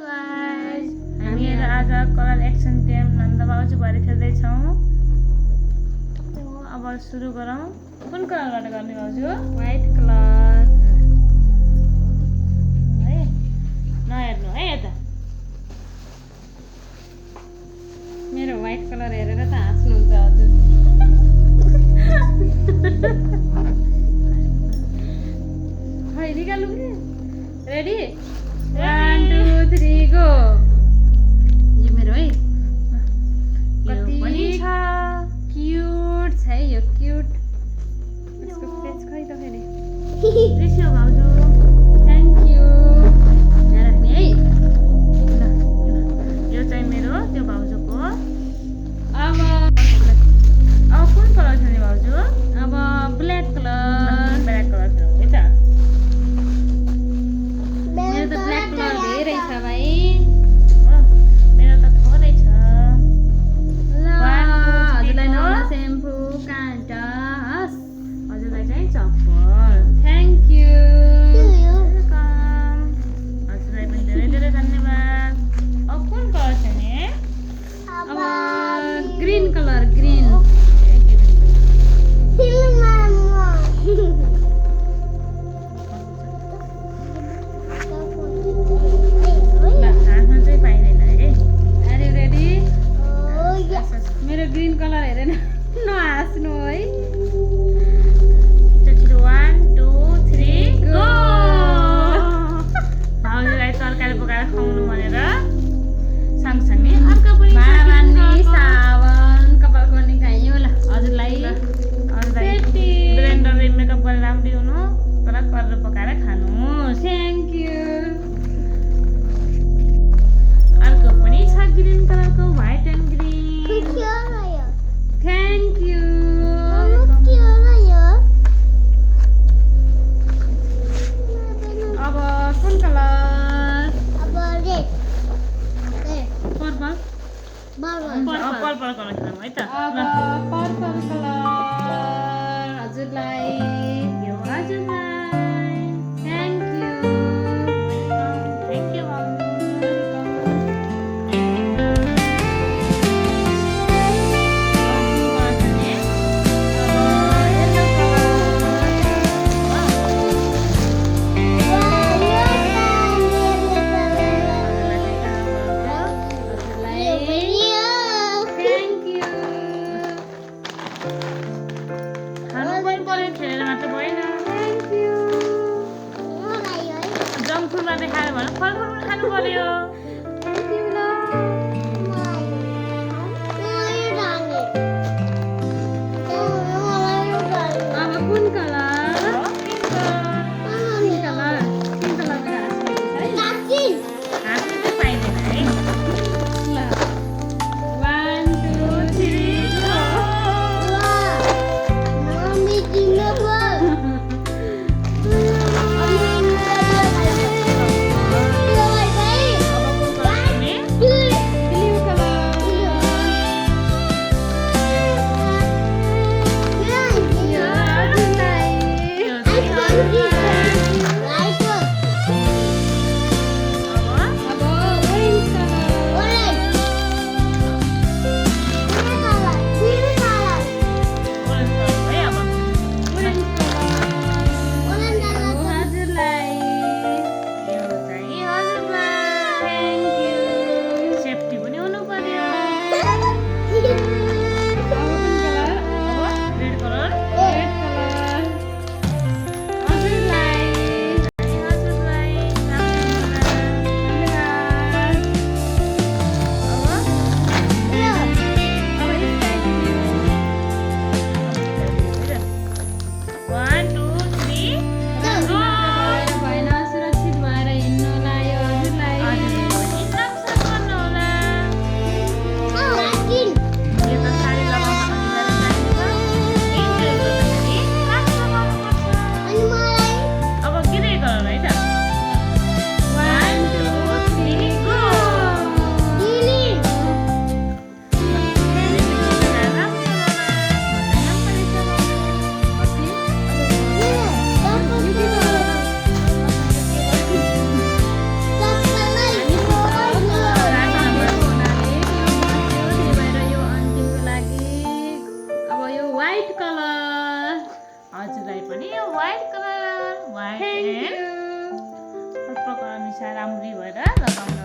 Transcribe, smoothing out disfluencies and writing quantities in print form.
Guys, हामीहरू आज colour action game नन्द बाबुजी भएर खेल्दैछौँ। अब सुरु गरौँ। कुन कलरबाट गर्ने बाबुजी? व्हाइट कलर है नहेर्नु है यता। मेरो व्हाइट कलर हेरेर त हाँस्नुहुन्छ हजुर। खै निकाल्नु कि? Ready 1 2 3 go. यो मेरो है कति पनि छ क्यूट छ है यो क्यूट। यसको फेस खै त फेरि रिसियो भाउजू। Thank you. यहाँ राख्ने है। ल यो चाहिँ मेरो त्यो भाउजूको। अब अब कुन कलर खेल्ने भाउजू? अब ब्ल्याक कलर। ब्ल्याक कलर खेलौँ है त। मेरो त ब्ल्याक कलर धेरै छ भाइ। मेरो त थोरै छ। ल 1 2 3 हजुरलाई go। नौला सेम्पू काँटा हस्। हजुरलाई चाहिँ चप्पल। Thank you. वेलकम। हजुरलाई पनि धेरै धेरै धन्यवाद। अब कुन कलर छ नि? अब ग्रीन कलर ग्रीन। ल हाँस्न चाहिँ पाइँदैन है। Are you ready? Yes, yes. मेरो ग्रीन कलर हेरेर नहाँस्नु है। छिटो 1 2 3 गो। भाउजूलाई तरकारी पकाएर खुवाउनु भनेर सँगसँगै अर्को पनि भाँडा मान्ने सकिन्छ। साबन कपाल गर्ने खाइयो ल हजुरलाई। हजुरलाई सेफ्टी। ब्लेन्डरले मेकअप गरेर राम्ररी हुनु, तर गरेर पकाएर खानुहोस्। Thank you. अर्को पनि छ ग्रिन कलरको, white and green. Thank you. अब कुन कलर? पर्पल। पर्पल कलर खेलौँ है त। अब ल पर्पल कलर हजुरलाई। यो हजुरलाई। Thank you. थ्याङ्क यू भाउजू। Thank you. खानु पनि पर्यो, खेलेर मात्र भएन। Thank you. जङ्क फुड मात्रै खायो भने फलफुल पनि खानु पर्यो। थ्याङ्क यू ल। अब कुन colour? Pink colour. Pink colour. Pink colour मेरो हाँस्नु है। हाँस्नु चाहिँ पाइँदैन है। ल 1 2 3 गो। अब कुन व्हाइट कलर हजुरलाई पनि यो white colour white thank and you colour मिसाएर राम्ररी भएर लगाउनु